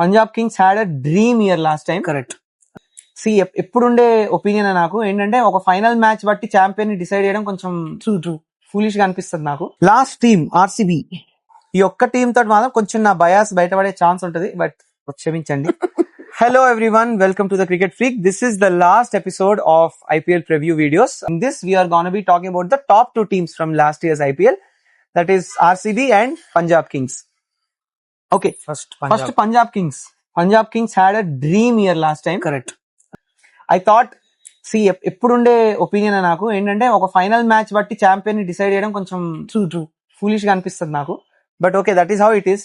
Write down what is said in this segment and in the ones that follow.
Punjab Kings had a dream year last time. Correct. ఎప్పుడుండే opinion నాకు ఏంటంటే ఒక ఫైనల్ మ్యాచ్ బట్టి ఛాంపియన్ ని డిసైడ్ చేయడం కొంచెం ఫూలిష్ గా అనిపిస్తుంది నాకు. లాస్ట్ టీమ్ ఆర్సీబీ, ఈ ఒక్క టీమ్ తోటి మాత్రం కొంచెం నా బయాస్ బయటపడే ఛాన్స్ ఉంటది, బట్ క్షమించండి. Hello everyone, welcome to the Cricket Freak. This is the last episode of IPL preview videos. In this we are going to be talking about the top two teams from last year's IPL, that is RCB and Punjab Kings. Okay, first Punjab Kings. Punjab Kings had a dream year last time. Correct. I thought, ఎప్పుడుండే opinion నాకు ఏంటంటే ఒక final match బట్టి champion ని decide చేయడం కొంచెం foolish గా అనిపిస్తుంది నాకు, but okay, that is how it is.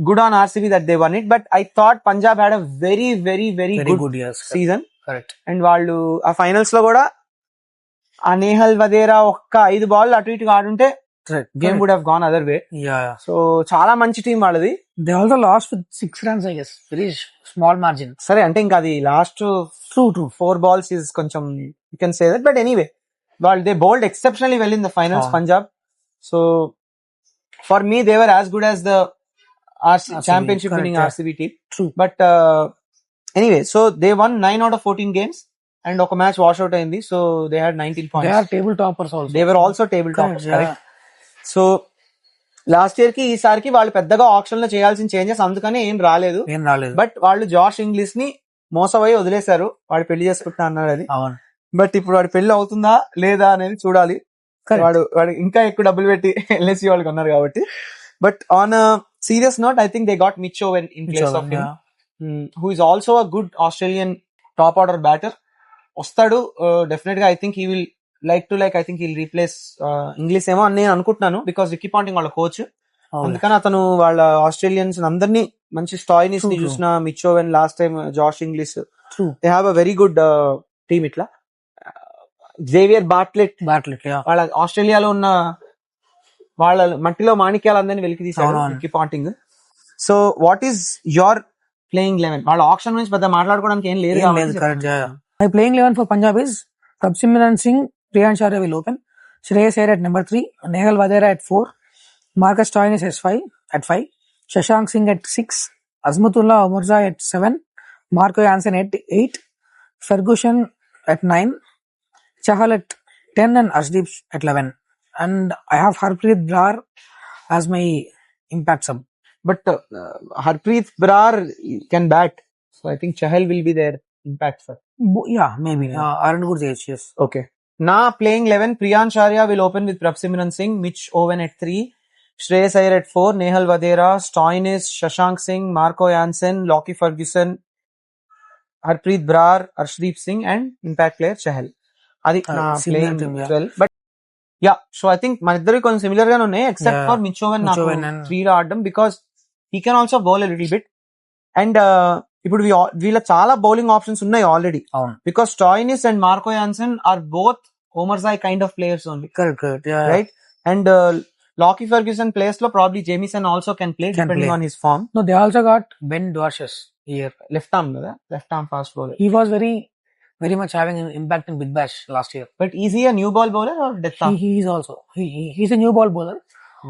Good on RCB that they won it, but I thought Punjab had a very good season. Correct. And వాళ్ళు ఆ ఫైనల్స్ లో కూడా ఆ నేహల్ వదేరా ఒక్క 5 బాల్ అటు ఇటు ఆడుంటే game would have gone other way. So చాలా మంచి టీం వాళ్ళది. They also lost with 6 runs, I guess. Very small margin. సరే, అంటే ఇంకా అది లాస్ట్ 4 balls is కొంచెం you can say that, but anyway, వాళ్ళు they bowled exceptionally well in the finals, Punjab. So for me, they were as good as the championship winning RCB team. True. But anyway, so they won 9 out of 14 games and oka match wash out ayindi. So they had 19 points. They are table toppers also. They were also table toppers. Correct. So last year కి ఈసారికి వాళ్ళు పెద్దగా option లో చేయాల్సిన changes అందుకనే ఏం రాలేదు. But వాళ్ళు జాష్ ఇంగ్లీష్ ని మోసపోయి వదిలేశారు. వాడు పెళ్లి చేసుకుంటా అన్నాడు అది. బట్ ఇప్పుడు వాడి పెళ్లి అవుతుందా లేదా అనేది చూడాలి. వాడు ఇంకా ఎక్కువ డబ్బులు పెట్టి ఎల్ఎస్సీ వాళ్ళకి ఉన్నారు కాబట్టి. But on serious note, I think they got Mitch Owen in place of him, who is also a good Australian top order batter. వస్తాడు డెఫినెట్ గా. I think he will I think he'll replace Inglis ఏమో అని నేను అనుకుంటున్నాను, because Ricky Ponting వాళ్ళ coach. అందుకని అతను వాళ్ళ ఆస్ట్రేలియన్స్ అందరినీ మంచి స్టాయినిస్ ని చూసిన Mitch Owen, last time Josh Inglis, they have a very good team. ఇట్లా జేవియర్ బాట్లెట్ వాళ్ళ ఆస్ట్రేలియాలో ఉన్న వాళ్ళ మట్టిలో మాణిక్యాలందరినీ వెలికి తీశారు Ricky Ponting. So what is your playing 11? వాళ్ళ ఆప్షన్ నుంచి పెద్ద మాట్లాడుకోవడానికి ఏం లేదు. My playing 11 for Punjab is Prabhsimran Singh, Priyansharya will open, Shreyas Iyer at number 3, Nehal Vadera at 4, Marcus Stoinis at 5, Shashank Singh at 6, Azmatullah Omarzai at 7, Marco Jansen at 8, Ferguson at 9, Chahal at 10 and Arshdeep at 11. And I have Harpreet Brar as my impact sub. But Harpreet Brar can bat, so I think Chahal will be their impact sub. Yeah, maybe. Arun Good age, yes. Okay. Now playing 11, Priyansharya will open with Prabhsimran Singh, Mitch Owen at 3, Shreyas Iyer at 4, Nehal Vadera, Stoinis, Shashank Singh, Marco Jansen, Lockie Ferguson, Harpreet Brar, Arshdeep Singh and impact player Chahal. అది నా playing 12. But yeah, so I think మన ఇద్దరు కొంచెం similar గానే ఉన్నాయి, except for Mitch oven నాకు 3 లో ఆడడం, because he can also bowl a little bit. And ఇప్పుడు వీళ్ళ చాలా బౌలింగ్ ఆప్షన్స్ ఉన్నాయి already, because Stoinis and Marco Jansen are both Omarzai kind of players only, right? And Lockie Ferguson place లో probably Jamieson also can play depending on his form. No, they also got Ben Dwarshes here, left arm కదా, left arm fast bowler. He was very much having an impact in Big Bash last year. But is he a new ball bowler or death arm? He is also. He's a new ball bowler.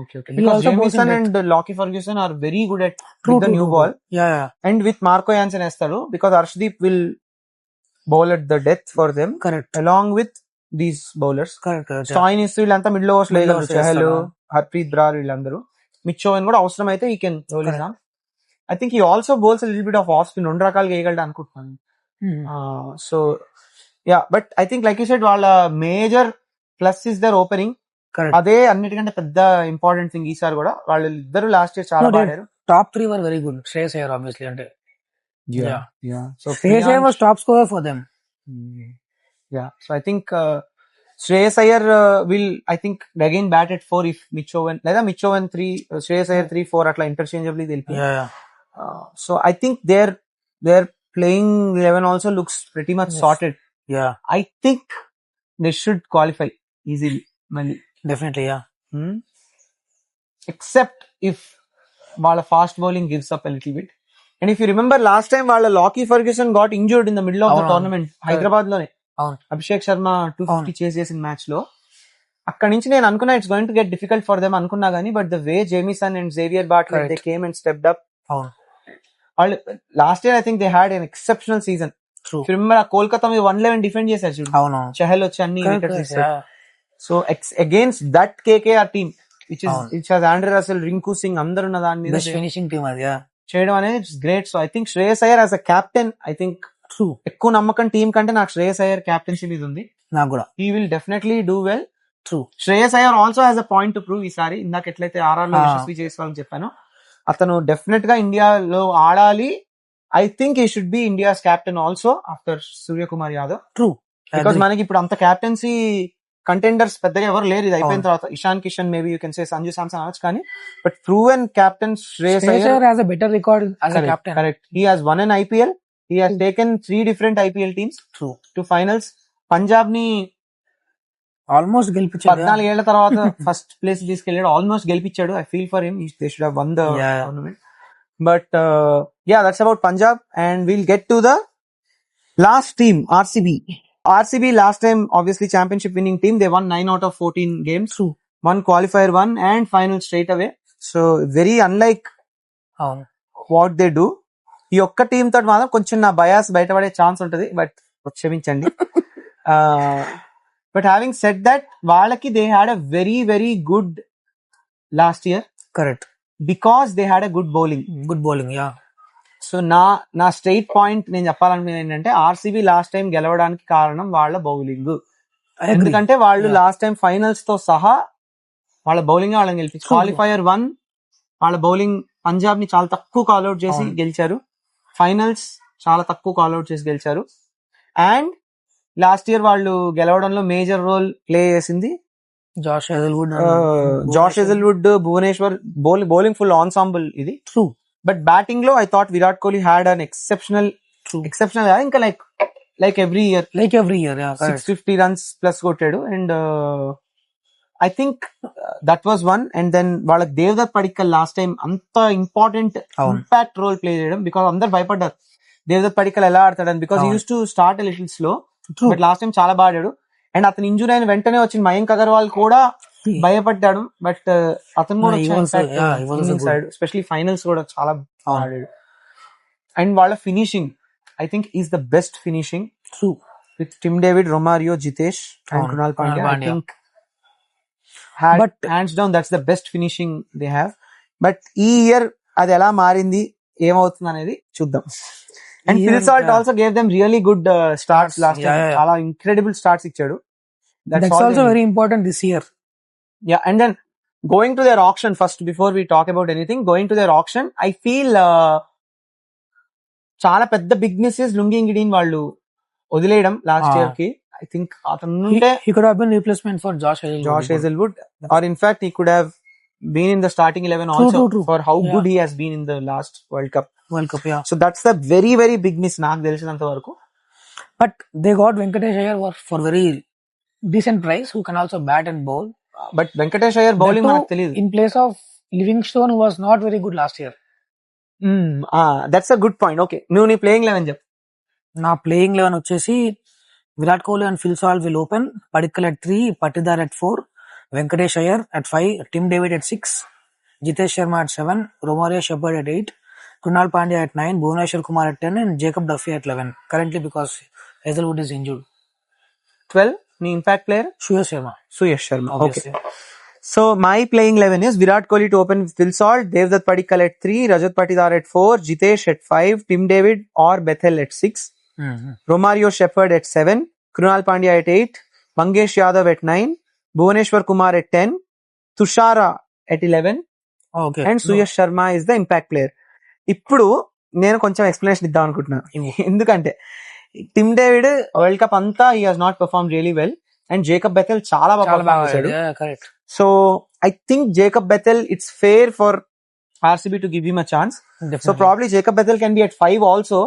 Okay. Because Jamieson and Lockie Ferguson are very good at the new ball. Yeah. And with Marco Jansen estadu, because Arshdeep will bowl at the death for them. Correct. Along with these bowlers. Correct. Stoinis వీళ్ళంతా middle overs లో చహల్, హర్ప్రీత్ బ్రార్ వీళ్ళందరూ. Mitch oven కూడా అవసరం అయితే he can roll it down. I think he also bowls a little bit of off spin, 2 రకాలుగా వేయగలడు అనుకుంటున్నాను. So yeah, but I think like you said, వాళ్ళ major plus is their opening. అదే అన్నిటికంటే పెద్ద important thing ఈసారి కూడా. వాళ్ళు ఇద్దరు లాస్ట్ ఇయర్ చాలా బాగారు. Top 3 were very good. Shreyas Iyer obviously అంటే so Shreyas Iyer was top scorer for them. So I think Shreyas Iyer will I think again bat at 4 if Mitch Owen లేదా Mitch Owen 3, Shreyas Iyer 3, 4 అట్లా interchangeably they'll play. So I think their playing 11 also looks pretty much sorted. I think they should qualify easily. Definitely, Except if వాళ్ళ fast bowling gives up a little bit. And if you remember last time వాళ్ళ Lockie Ferguson got injured in the middle of the tournament, Hyderabad లోనే Abhishek Sharma 250 chase చేసిన match లో. అక్కడి నుంచి నేను అనుకున్నా it's going to get difficult for them అనుకున్నా గానీ, but the way Jamieson and Xavier Bartlett they came and stepped up, వాళ్ళు last year I think they had an exceptional season. Remember Kolkata మీద 111 డిఫెండ్ చేశారు చూడు. అవును, చహల్ వచ్చి అన్ని వికెట్స్ ఇస్తారు. So against that KKR team which has Andre Russell, Rinku Singh అందరు ఉన్న దాని మీద ఫినిషింగ్ టీమ్ అది చేయడం అనేది it's great. So I think Shreyas Iyer as a captain, I think ఎక్కువ నమ్మకం టీం కంటే నాకు శ్రేయస్ అయ్యర్ కెప్టెన్సీ మీద ఉంది. నాకు కూడా he will definitely do well. Shreyas Iyer also has a point to prove. ఈసారి ఇందాక ఎట్లయితే ఆర్ఆర్ లో యశస్వి జైస్వాల్ చెప్పాను, అతను డెఫినెట్ గా ఇండియాలో ఆడాలి. I think he should be India's captain also after Suryakumar Yadav. Because మనకి ఇప్పుడు అంత కెప్టెన్సీ కంటెండర్స్ పెద్దగా ఎవరు లేరు. ఇది అయిపోయిన తర్వాత Ishan Kishan, maybe you can say Sanju Samson అనొచ్చు, కానీ but proven captain Shreyas Iyer has a better record as a captain. Correct. He has won an IPL. He has taken 3 different IPL teams to finals. Punjab ని almost గెలిపించాడు. 14 ఏళ్ల తర్వాత ఫస్ట్ ప్లేస్ తీసుకెళ్ళాడు, almost గెలిపించాడు. I feel for him. They should have won the tournament. But yeah, that's about Punjab, and we'll get to the last team, RCB last time obviously championship winning team. They won 9 out of 14 games. One qualifier one and final straight away. So very unlike what they do. ఈ ఒక్క team తోటి మాత్రం కొంచెం నా bias బయటపడే chance ఉంటది, but క్షమించండి. But having said that, వాళ్ళకి they had a very very good last year. Correct. Because they had a good bowling. Yeah. So నా స్ట్రైట్ పాయింట్ నేను చెప్పాలనుకునేది ఏంటంటే, ఆర్సీబీ లాస్ట్ టైం గెలవడానికి కారణం వాళ్ళ బౌలింగ్. ఎందుకంటే వాళ్ళు లాస్ట్ టైం ఫైనల్స్ తో సహా వాళ్ళ బౌలింగ్ వాళ్ళని గెలిపించారు. క్వాలిఫైయర్ 1 వాళ్ళ బౌలింగ్ పంజాబ్ ని చాలా తక్కువ కాల్అౌట్ చేసి గెలిచారు. ఫైనల్స్ చాలా తక్కువ కాల్అౌట్ చేసి గెలిచారు. అండ్ లాస్ట్ ఇయర్ వాళ్ళు గెలవడంలో మేజర్ రోల్ ప్లే చేసింది Josh Hazlewood, Bhuvneshwar. Bowling full ensemble ఇది. బట్ బ్యాటింగ్ లో I thought Virat Kohli had an exceptional ఇంకా like every year 650 runs plus కొట్టాడు. And I think that was one. And then వాళ్ళకి Devdutt Padikkal last time అంత important impact role play చేయడం, because అందరు భయపడ్డారు దేవదత్ పడిక్కల్ ఎలా ఆడతాడని. Because use to start little slow, but last time చాలా బాగా ఆడాడు. అండ్ అతను ఇంజూరీ అయిన వెంటనే వచ్చిన మయాంక్ అగర్వాల్ కూడా భయపడ్డాడు, బట్ అతను కూడా ఎస్పెషలీ ఫైనల్స్ కూడా చాలా ఆడాడు. అండ్ వాళ్ళ finishing I think is the best finishing with Tim David, Romario, Jitesh and Krunal Pandya. I think hands down that's the best finishing they have. But ఈ ఇయర్ అది ఎలా మారింది, ఏమవుతుంది అనేది చూద్దాం. And Phil Salt also gave them really good starts last time. చాలా incredible starts ఇచ్చాడు. That's also very important this year. Yeah, and then going to their auction first, before we talk about anything, going to their auction, I feel చాలా పెద్ద big missus lungi ఇంగిడీన్ వాళ్ళు వదిలేయడం last year కి. I think అతను he could have been replacement for Josh Hazelwood, or in fact he could have been in the starting 11 also. True. For how good he has been in the last World Cup. Yeah. So that's the very very big miss నాకు తెలిసినంత వరకు. But they got Venkatesh Iyer for very decent price, who can also bat and bowl. But Venkatesh Iyer bowling మనకు తెలియదు. In place of Livingstone, who was not very good last year. That's a good point. Okay, నువ్వు నీ playing 11 చెప్పు. నా playing 11 వచ్చేసి Virat Kohli and Phil Salt will open. Padikkal at 3, Patidar at 4, Venkatesh Iyer at 5, Tim David at 6, Jitesh Sharma at 7, Romario Shepherd at 8, Krunal Pandya at 9, Bhuvneshwar Kumar at 10, and Jacob Duffy at 11. Currently because Hazelwood is injured. 12, నీ impact player Suyash Sharma. Okay. So my playing 11 is Virat Kohli to open with Phil Salt, Devdutt Padikkal at 3, Rajat Patidar at 4, Jitesh at 5, Tim David or Bethel at 6, Romario Shepherd at 7, Krunal Pandya at 8, Mangesh Yadav at 9, Bhuvneshwar Kumar at 10, Tushara at 11, and Suyash Sharma is the impact player. ఇప్పుడు నేను కొంచెం explanation ఇద్దాం అనుకుంటున్నా, ఎందుకంటే Tim David world cup అంతా he has not perform really well, and Jacob Bethell చాలా బాగా చేశాడు. So I think Jacob Bethell it's fair for RCB to give him a chance. So probably Jacob Bethell can be at 5 also,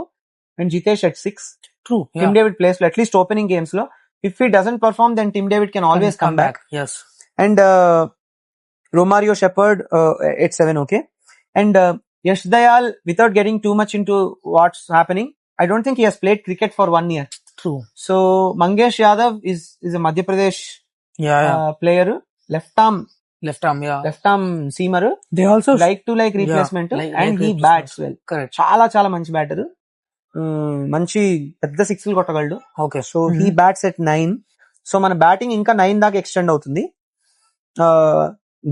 and Jitesh at 6. True. Tim David plays at least opening games lo. If he doesn't perform, then Tim David can always come back. Yes. And Romario Shepherd at 7. Okay. And Yash Dayal, without getting too much into what's happening, I don't think he has played cricket for 1 year. True. So Mangesh Yadav is a Madhya Pradesh player, left arm left arm, yeah. Left arm seamer, They also like to like replacement, like and he replacement. Bats well. correct. చాలా చాలా మంచి batter, మంచి పెద్ద సిక్స్లు కొట్టగలడు. Okay. So he bats at 9. So మన batting ఇంకా 9 దాకా ఎక్స్టెండ్ అవుతుంది.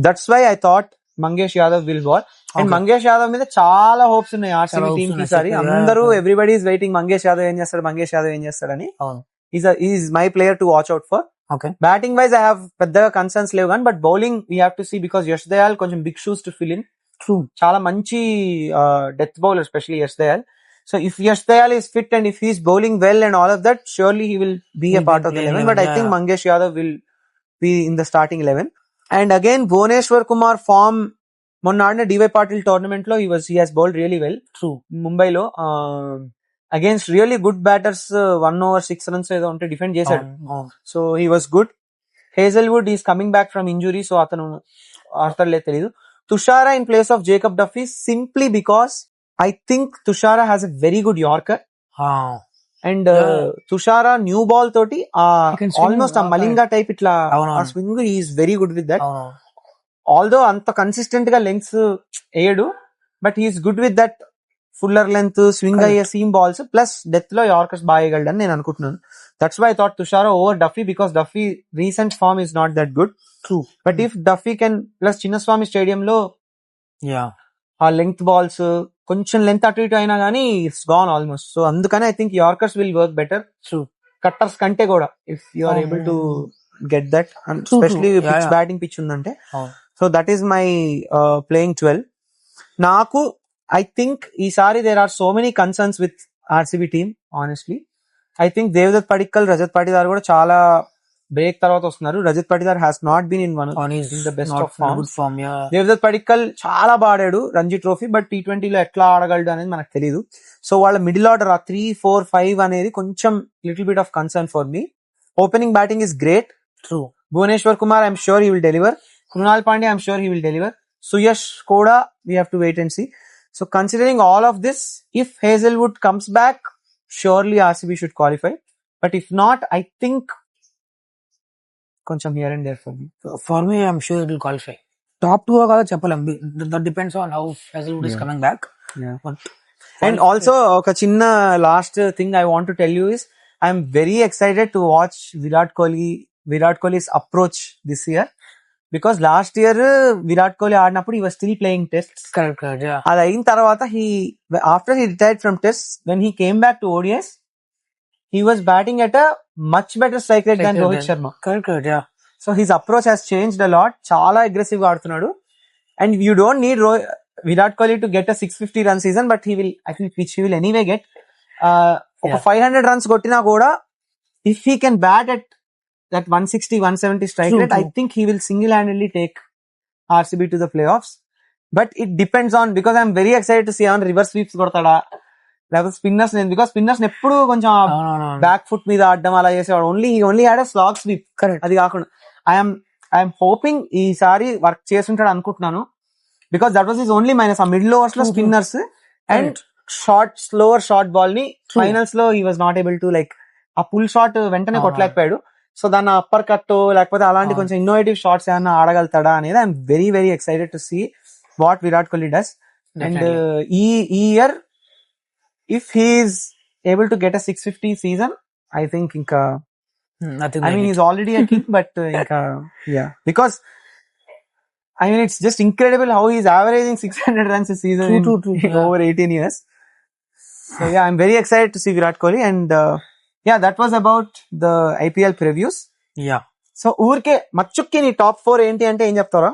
That's why I thought Mangesh Yadav will bowl. And Okay. Mangesh Yadav మీద చాలా హోప్స్ ఉన్నాయి ఆర్సీబీ చాలా టీమ్ hopes కి. ఉన్నాయి. ఈసారి Yeah, అందరూ yeah. Everybody is waiting Mangesh Yadav ఏం చేస్తాడు, మంగేష్ యాదవ్ ఏం చేస్తాడని. అవును. Is my player to watch out for. Okay. Batting wise I have పెద్దగా కన్సర్న్స్ లేవు కానీ, but bowling we have to see because Yash Dayal కొంచెం big shoes to fill in. True. చాలా మంచి death bowler, especially Yash Dayal. So if Yash Dayal is fit and if he's bowling well and all of that, surely he will be a He'll part be of the playing 11. 11, But I think yeah. Mangesh Yadav will be in the starting 11. And again, Bhuvneshwar Kumar form, మొన్న ఆడిన DY Patil tournament లో he has bowled really well. True. ముంబైలో against really good batters 1 over 6 runs ఏదో ఉంటే defend చేశాడు. So he was good. Hazlewood is coming back from injury, so అతను ఆడతాడులే తెలీదు. Tushara in place of Jacob Duffy simply because I think Tushara has a very good Yorker. And Tushara new ball toti almost a Malinga type itla a swing, he is very good with that. Although anta consistent ga lengths eyadu, but he is good with that fuller length swing ayye seam balls plus death lo Yorkers baga eyagaldan nenu anukuntunnanu. That's why I thought Tushara over Duffy, because Duffy recent form is not that good. True. But if Duffy can, plus Chinnaswamy Stadium lo ఆ length balls కొంచెం length అటు ఇటు అయినా గానీ it's gone almost. So అందుకని I think yorkers will work better cutters కంటే కూడా, if you are able to get that, especially pitch batting pitch ఉందంటే. So that is my playing 12. నాకు ఐ థింక్ ఈసారి there are so many concerns with RCB team. Honestly I think Devdutt Padikkal, Rajat Patidar కూడా చాలా break తర్వాత వస్తున్నారు. Rajat Patidar has not been in the best of form. Devdutt Padikkal చాలా బాడాడు Ranji trophy, but T20 లో ఎట్లా ఆడగలడు అనేది మనకు తెలియదు. సో వాళ్ళ మిడిల్ ఆర్డర్ 3, 4, 5 అనేది కొంచెం little bit of concern for me. Opening batting is great. True. Bhuvneshwar Kumar I'm sure he will deliver. Krunal Pandya I'm sure he will deliver. Suyash కూడా we have to wait and see. So considering all of this, if Hazlewood comes back, surely RCB should qualify. But if not, I think కొంచెం here and there for me. For me I'm sure it will qualify. Top 2 కాదు చెప్పలేం, that depends on how Hazlewood is coming back. And also ఒక చిన్న last thing I want to tell you is I'm very excited to watch Virat Kohli's approach this year. Because last year Virat Kohli ఆడినప్పుడు he was still playing tests. Correct, yeah. అది అయిన తర్వాత after he retired from tests, when he came back to ODIs, he was batting at a much better strike rate than Rohit Sharma. Correct, yeah. So his approach has changed a lot. చాలా aggressive గా ఆడుతున్నాడు. And you don't need Virat Kohli to get a 650 run season, but I think which he will anyway get. ఒక 500 runs కొట్టినా కూడా, if he can bat at that 160, 170 strike rate, I think he will single-handedly take RCB to the playoffs. But it depends on, because I'm very excited to see on reverse sweeps కొడతాడా లేకపోతే spinners, because spinners ఎప్పుడు కొంచెం back foot మీద ఆడడం అలా చేసేవాడు. Only had a slog sweep. అది కాకుండా I'm hoping ఈసారి వర్క్ చేస్తుంటాడు అనుకుంటున్నాను, because that was his only minus. ఆ మిడిల్ ఓవర్స్ లో spinners and slower short ball ని ఫైనల్స్ లో he was not able to like ఆ పుల్ షాట్ వెంటనే కొట్టలేకపోయాడు. సో దాన్ని అప్పర్ కట్ లేకపోతే అలాంటి కొంచెం ఇన్నోవేటివ్ షాట్స్ ఏమన్నా ఆడగలుగుతాడా అనేది I'm very very excited to see what Virat Kohli does. And ఈ year if he is able to get a 650 season, I think inka nothing. I mean, he's already a king, but inka yeah, because I mean, it's just incredible how he's averaging 600 runs a season over 18 years. So yeah, I'm very excited to see Virat Kohli. And yeah, that was about the IPL previews. Yeah. So ఊరికే మచ్చుక్కి నీ top 4 ఏంటి అంటే ఏం చెప్తారా?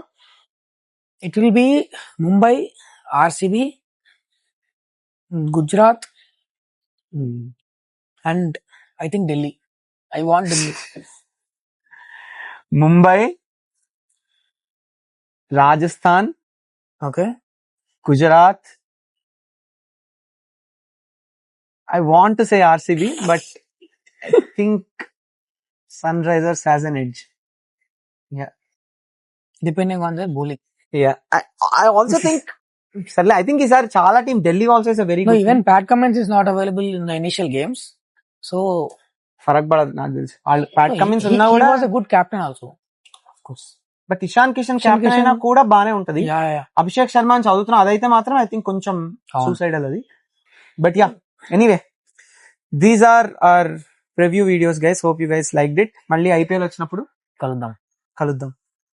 It will be Mumbai, RCB, Gujarat, and I think Delhi. I want Delhi. Mumbai, Rajasthan, Okay. Gujarat. I want to say RCB, but I think Sunrisers has an edge. Yeah. Depending on their bowling. Yeah. I also think I think ఈసారి చాలా team Delhi also is a very No, good. even Pat Cummins is not available in the initial games. So ఫరక్ పడదు నాకు తెలిసి. వాళ్ళు Pat Cummins he ఉన్నా కూడా was a good captain also. of course. But Ishan Kishan Ishan captain అయినా కిషన్- కూడా బానే ఉంటది. Yeah. అభిషేక్ శర్మ అని చదువుతున్నా, అదైతే మాత్రం ఐ థింక్ కొంచెం అవును. సూసైడల్ అది. But yeah, anyway these are our review videos guys. Hope you guys liked it. మళ్ళీ IPL వచ్చినప్పుడు కలుద్దాం. కలుద్దాం.